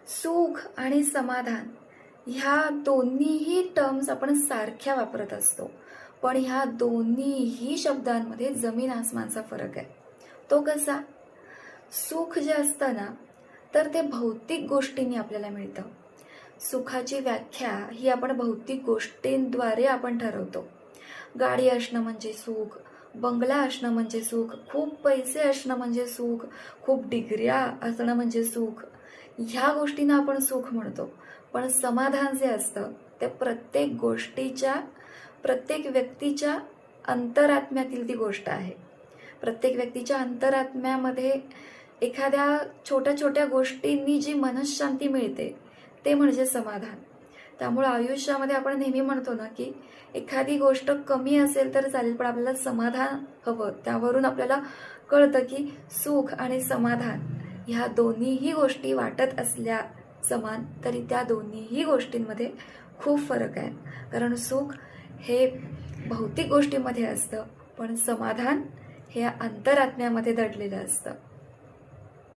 सुख आणि समाधान ह्या दोन्हीही टर्म्स आपण सारख्या वापरत असतो, पण ह्या दोन्हीही शब्दांमध्ये जमीन आसमानचा फरक आहे. तो कसा? सुख जे असतं ना, तर ते भौतिक गोष्टींनी आपल्याला मिळतं. सुखाची व्याख्या ही आपण भौतिक गोष्टींद्वारे आपण ठरवतो. गाडी असणं म्हणजे सुख, बंगला असणं म्हणजे सुख, खूप पैसे असणं म्हणजे सुख, खूप डिग्र्या असणं म्हणजे सुख, ह्या गोष्टींना आपण सुख म्हणतो. पण समाधान जे असतं ते प्रत्येक गोष्टीच्या, प्रत्येक व्यक्तीच्या अंतरात्म्यातील ती गोष्ट आहे. प्रत्येक व्यक्तीच्या अंतरात्म्यामध्ये एखाद्या छोट्या छोट्या गोष्टींनी जी मनःशांती मिळते ते म्हणजे समाधान. त्यामुळे आयुष्यामध्ये आपण नेहमी म्हणतो ना की एखादी गोष्ट कमी असेल तर चालेल, पण आपल्याला समाधान हवं. त्यावरून आपल्याला कळतं की सुख आणि समाधान ह्या दोन्हीही गोष्टी वाटत असल्या समान, तरी त्या दोन्हीही गोष्टींमध्ये खूप फरक आहे. कारण सुख हे भौतिक गोष्टींमध्ये असतं, पण समाधान हे अंतरात्म्यामध्ये दडलेलं असतं.